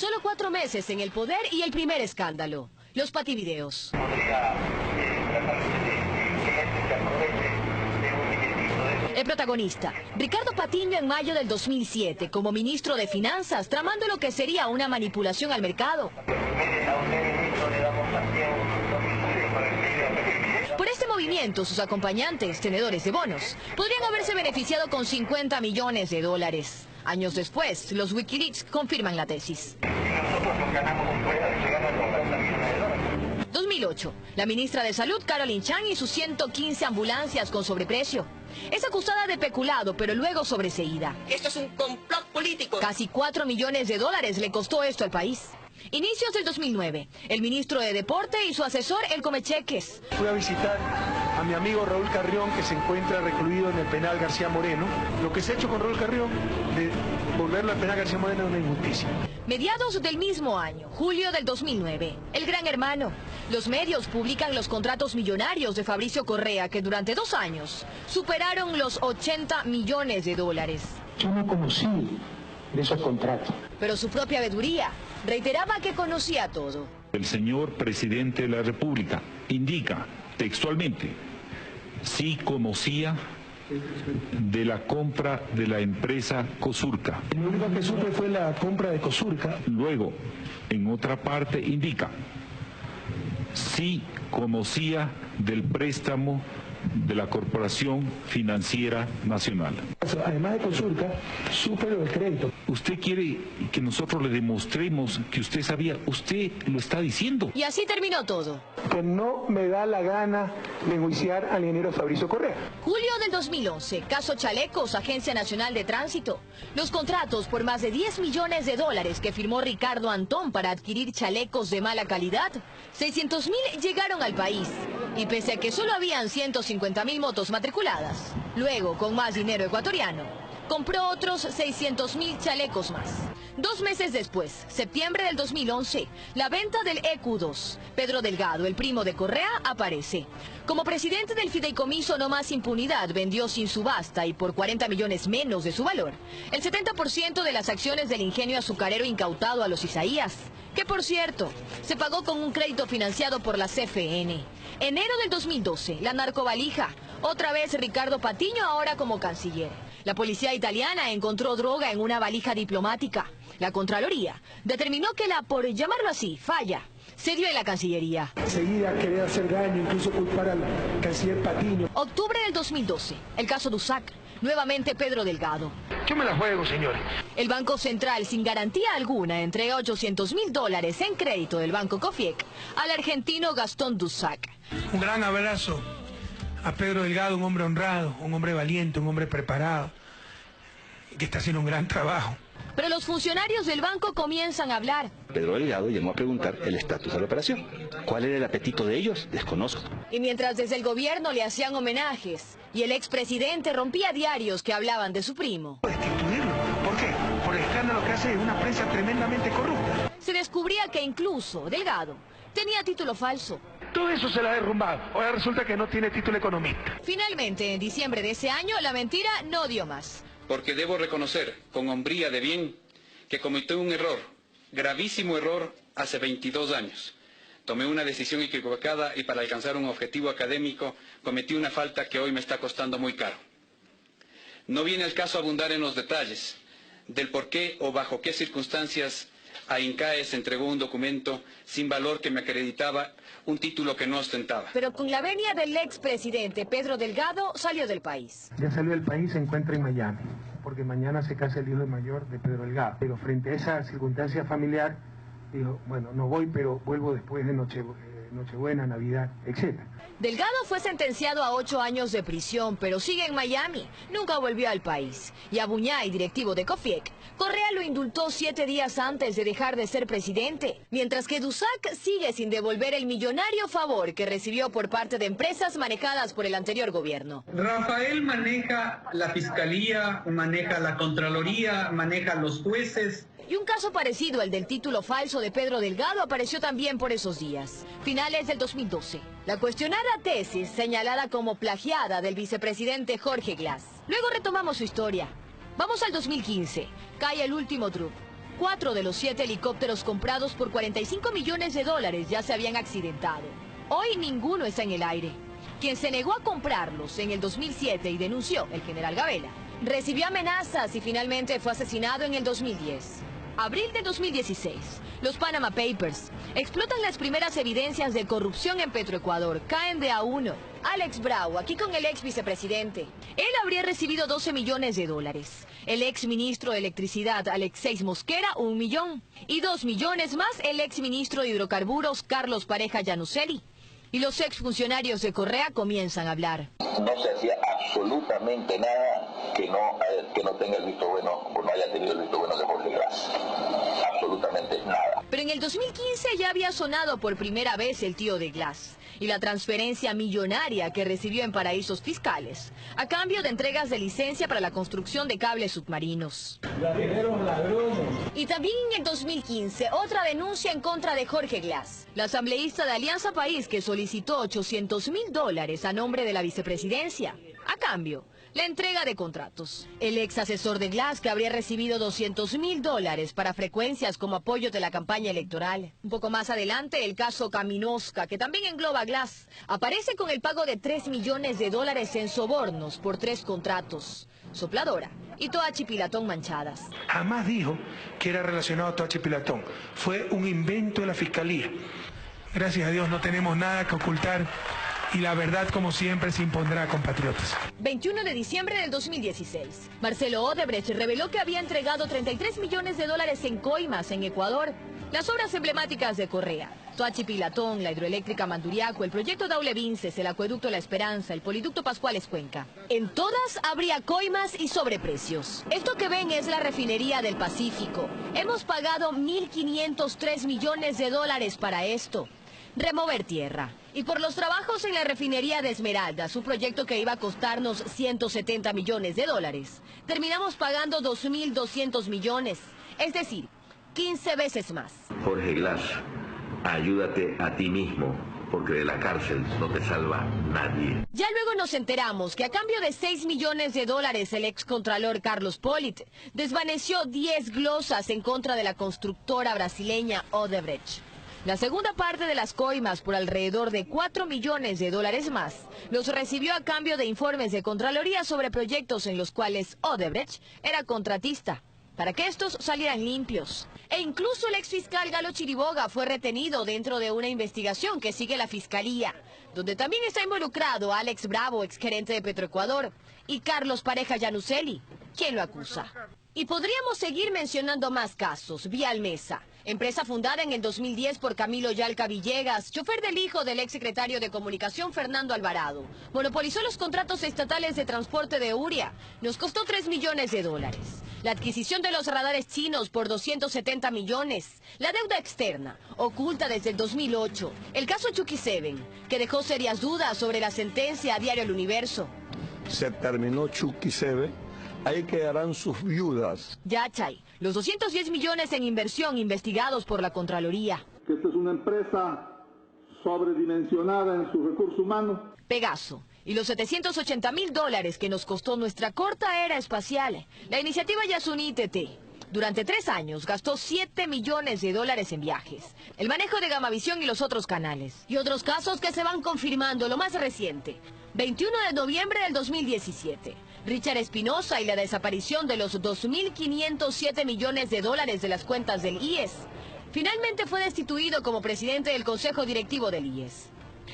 Solo 4 meses en el poder y el primer escándalo, los pativideos. El protagonista, Ricardo Patiño, en mayo del 2007, como ministro de Finanzas, tramando lo que sería una manipulación al mercado. Por este movimiento, sus acompañantes, tenedores de bonos, podrían haberse beneficiado con 50 millones de dólares. Años después, los Wikileaks confirman la tesis. 2008, la ministra de Salud, Caroline Chang, y sus 115 ambulancias con sobreprecio. Es acusada de peculado, pero luego sobreseída. Esto es un complot político. Casi 4 millones de dólares le costó esto al país. Inicios del 2009, el ministro de Deporte y su asesor, el Comecheques. Fui a visitar a mi amigo Raúl Carrión, que se encuentra recluido en el penal García Moreno. Lo que se ha hecho con Raúl Carrión, de volverlo al penal García Moreno, es una injusticia. Mediados del mismo año, julio del 2009, el Gran Hermano. Los medios publican los contratos millonarios de Fabricio Correa, que durante 2 años superaron los 80 millones de dólares. Yo no conocí de esos contratos. Pero su propia veeduría reiteraba que conocía todo. El señor presidente de la República indica textualmente: sí conocía de la compra de la empresa Cosurca. Lo único que supe fue la compra de Cosurca. Luego, en otra parte indica: sí conocía del préstamo de la Corporación Financiera Nacional. Además de Cosurca, supe lo del crédito. Usted quiere que nosotros le demostremos que usted sabía, usted lo está diciendo. Y así terminó todo. Que no me da la gana de enjuiciar al ingeniero Fabricio Correa. Julio del 2011, caso Chalecos, Agencia Nacional de Tránsito. Los contratos por más de 10 millones de dólares que firmó Ricardo Antón para adquirir chalecos de mala calidad, 600.000 llegaron al país. Y pese a que solo habían 150.000 motos matriculadas, luego, con más dinero ecuatoriano, compró otros 600.000 chalecos más. 2 meses después, septiembre del 2011, la venta del EQ2. Pedro Delgado, el primo de Correa, aparece. Como presidente del fideicomiso No Más Impunidad, vendió sin subasta y por 40 millones menos de su valor el 70% de las acciones del ingenio azucarero incautado a los Isaías, que por cierto, se pagó con un crédito financiado por la CFN. Enero del 2012, la narcovalija. Otra vez Ricardo Patiño, ahora como canciller. La policía italiana encontró droga en una valija diplomática. La Contraloría determinó que la, por llamarlo así, falla se dio en la Cancillería. Enseguida querer hacer daño, incluso culpar al canciller Patiño. Octubre del 2012, el caso Dusac. Nuevamente Pedro Delgado. Yo me la juego, señores. El Banco Central, sin garantía alguna, entregó 800.000 dólares en crédito del Banco Cofiec al argentino Gastón Dusac. Un gran abrazo a Pedro Delgado, un hombre honrado, un hombre valiente, un hombre preparado, que está haciendo un gran trabajo. Pero los funcionarios del banco comienzan a hablar. Pedro Delgado llamó a preguntar el estatus de la operación. ¿Cuál era el apetito de ellos? Desconozco. Y mientras desde el gobierno le hacían homenajes y el expresidente rompía diarios que hablaban de su primo. Destituirlo. ¿Por qué? Por el escándalo que hace una prensa tremendamente corrupta. Se descubría que incluso Delgado tenía título falso. Todo eso se la ha derrumbado. Ahora resulta que no tiene título economista. Finalmente, en diciembre de ese año, la mentira no dio más. Porque debo reconocer, con hombría de bien, que cometí un error, gravísimo error, hace 22 años. Tomé una decisión equivocada y para alcanzar un objetivo académico cometí una falta que hoy me está costando muy caro. No viene al caso abundar en los detalles del por qué o bajo qué circunstancias a INCAES entregó un documento sin valor que me acreditaba un título que no ostentaba. Pero con la venia del expresidente Pedro Delgado salió del país. Ya salió del país, se encuentra en Miami, porque mañana se casa el hijo mayor de Pedro Delgado. Pero frente a esa circunstancia familiar, dijo, bueno, no voy, pero vuelvo después de Nochebuena, Navidad, etc. Delgado fue sentenciado a 8 años de prisión, pero sigue en Miami. Nunca volvió al país. Y a Buñay, directivo de Cofiec, Correa lo indultó 7 días antes de dejar de ser presidente, mientras que Dusac sigue sin devolver el millonario favor que recibió por parte de empresas manejadas por el anterior gobierno. Rafael maneja la fiscalía, maneja la Contraloría, maneja los jueces. Y un caso parecido al del título falso de Pedro Delgado apareció también por esos días, finales del 2012. La cuestionada tesis señalada como plagiada del vicepresidente Jorge Glass. Luego retomamos su historia. Vamos al 2015. Cae el último truco. 4 de los 7 helicópteros comprados por 45 millones de dólares ya se habían accidentado. Hoy ninguno está en el aire. Quien se negó a comprarlos en el 2007 y denunció, el general Gabela, recibió amenazas y finalmente fue asesinado en el 2010. Abril de 2016, los Panama Papers explotan las primeras evidencias de corrupción en Petroecuador. Caen de a uno. Alex Bravo, aquí con el ex vicepresidente. Él habría recibido 12 millones de dólares. El ex ministro de Electricidad, Alexeis Mosquera, 1 millón. Y 2 millones más el ex ministro de Hidrocarburos, Carlos Pareja Llanuselli. Y los exfuncionarios de Correa comienzan a hablar. No se hacía absolutamente nada que no tenga el visto bueno o no haya tenido el visto bueno de Jorge Glass. Absolutamente nada. Pero en el 2015 ya había sonado por primera vez el tío de Glass y la transferencia millonaria que recibió en paraísos fiscales, a cambio de entregas de licencia para la construcción de cables submarinos. Y también en el 2015, otra denuncia en contra de Jorge Glass, la asambleísta de Alianza País que solicitó $800.000 a nombre de la vicepresidencia. A cambio, la entrega de contratos. El ex asesor de Glass, que habría recibido $200.000 para frecuencias como apoyo de la campaña electoral. Un poco más adelante, el caso Caminosca, que también engloba a Glass, aparece con el pago de $3 millones en sobornos por 3 contratos. Sopladora y Toachi Pilatón manchadas. Jamás dijo que era relacionado a Toachi Pilatón. Fue un invento de la Fiscalía. Gracias a Dios no tenemos nada que ocultar. Y la verdad, como siempre, se impondrá, compatriotas. 21 de diciembre del 2016. Marcelo Odebrecht reveló que había entregado $33 millones en coimas en Ecuador. Las obras emblemáticas de Correa, Toachi Pilatón, la hidroeléctrica Manduriaco, el proyecto Daule Vinces, el acueducto La Esperanza, el poliducto Pascuales Cuenca. En todas habría coimas y sobreprecios. Esto que ven es la refinería del Pacífico. Hemos pagado $1.503 millones para esto. Remover tierra. Y por los trabajos en la refinería de Esmeraldas, un proyecto que iba a costarnos $170 millones, terminamos pagando 2.200 millones, es decir, 15 veces más. Jorge Glass, ayúdate a ti mismo, porque de la cárcel no te salva nadie. Ya luego nos enteramos que a cambio de $6 millones el excontralor Carlos Pollitt desvaneció 10 glosas en contra de la constructora brasileña Odebrecht. La segunda parte de las coimas, por alrededor de $4 millones más, los recibió a cambio de informes de Contraloría sobre proyectos en los cuales Odebrecht era contratista, para que estos salieran limpios. E incluso el exfiscal Galo Chiriboga fue retenido dentro de una investigación que sigue la Fiscalía, donde también está involucrado Alex Bravo, exgerente de Petroecuador, y Carlos Pareja Llanuselli, quien lo acusa. Y podríamos seguir mencionando más casos. Vialmesa, empresa fundada en el 2010 por Camilo Yalca Villegas, chofer del hijo del exsecretario de Comunicación Fernando Alvarado. Monopolizó los contratos estatales de transporte de Uria. Nos costó $3 millones. La adquisición de los radares chinos por 270 millones. La deuda externa, oculta desde el 2008. El caso Chucky 7, que dejó serias dudas sobre la sentencia a Diario El Universo. Se terminó Chucky 7. Ahí quedarán sus viudas. Yachay, los 210 millones en inversión investigados por la Contraloría. Esta es una empresa sobredimensionada en sus recursos humanos. Pegaso, y los $780.000 que nos costó nuestra corta era espacial. La iniciativa Yasuní TT. Durante 3 años gastó $7 millones en viajes, el manejo de Gamavisión y los otros canales. Y otros casos que se van confirmando, lo más reciente. 21 de noviembre del 2017. Richard Espinosa y la desaparición de los $2.507 millones de las cuentas del IES. Finalmente fue destituido como presidente del Consejo Directivo del IES.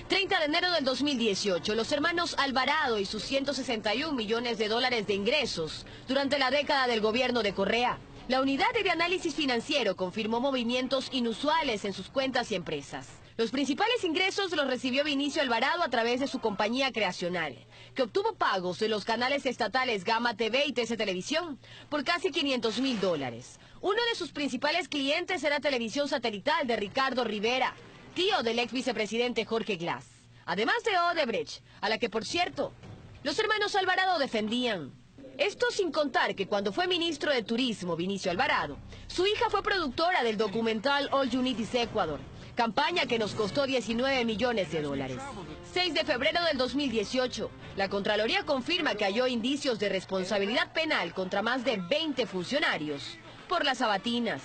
30 de enero del 2018, los hermanos Alvarado y sus $161 millones de ingresos durante la década del gobierno de Correa. La unidad de análisis financiero confirmó movimientos inusuales en sus cuentas y empresas. Los principales ingresos los recibió Vinicio Alvarado a través de su compañía creacional, que obtuvo pagos de los canales estatales Gama TV y TC Televisión por casi $500.000. Uno de sus principales clientes era Televisión Satelital de Ricardo Rivera, tío del ex vicepresidente Jorge Glass. Además de Odebrecht, a la que, por cierto, los hermanos Alvarado defendían. Esto sin contar que cuando fue ministro de Turismo, Vinicio Alvarado, su hija fue productora del documental All You Need Is Ecuador, campaña que nos costó $19 millones. 6 de febrero del 2018, la Contraloría confirma que halló indicios de responsabilidad penal contra más de 20 funcionarios por las sabatinas.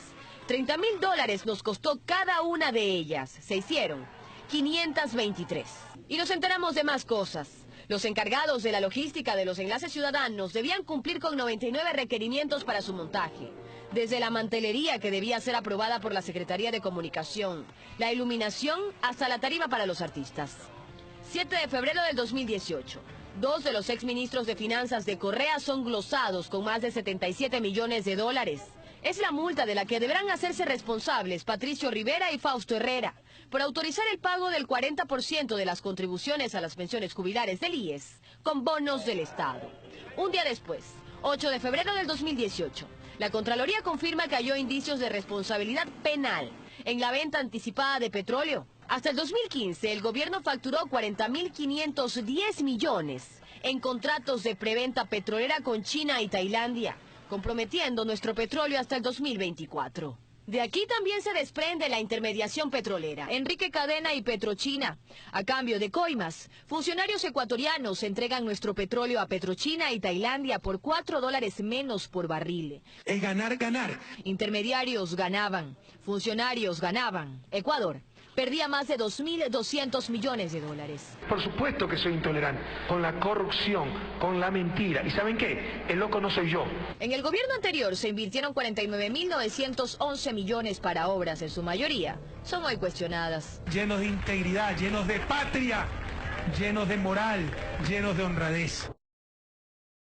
$30.000 nos costó cada una de ellas. Se hicieron 523. Y nos enteramos de más cosas. Los encargados de la logística de los enlaces ciudadanos debían cumplir con 99 requerimientos para su montaje. Desde la mantelería que debía ser aprobada por la Secretaría de Comunicación, la iluminación hasta la tarima para los artistas. 7 de febrero del 2018. 2 de los exministros de Finanzas de Correa son glosados con más de $77 millones. Es la multa de la que deberán hacerse responsables Patricio Rivera y Fausto Herrera por autorizar el pago del 40% de las contribuciones a las pensiones jubilares del IES con bonos del Estado. Un día después, 8 de febrero del 2018, la Contraloría confirma que halló indicios de responsabilidad penal en la venta anticipada de petróleo. Hasta el 2015, el gobierno facturó 40.510 millones en contratos de preventa petrolera con China y Tailandia, comprometiendo nuestro petróleo hasta el 2024. De aquí también se desprende la intermediación petrolera. Enrique Cadena y Petrochina. A cambio de coimas, funcionarios ecuatorianos entregan nuestro petróleo a Petrochina y Tailandia por $4 menos por barril. Es ganar, ganar. Intermediarios ganaban, funcionarios ganaban. Ecuador perdía más de $2.200 millones. Por supuesto que soy intolerante con la corrupción, con la mentira. ¿Y saben qué? El loco no soy yo. En el gobierno anterior se invirtieron 49.911 millones para obras, en su mayoría son hoy cuestionadas. Llenos de integridad, llenos de patria, llenos de moral, llenos de honradez.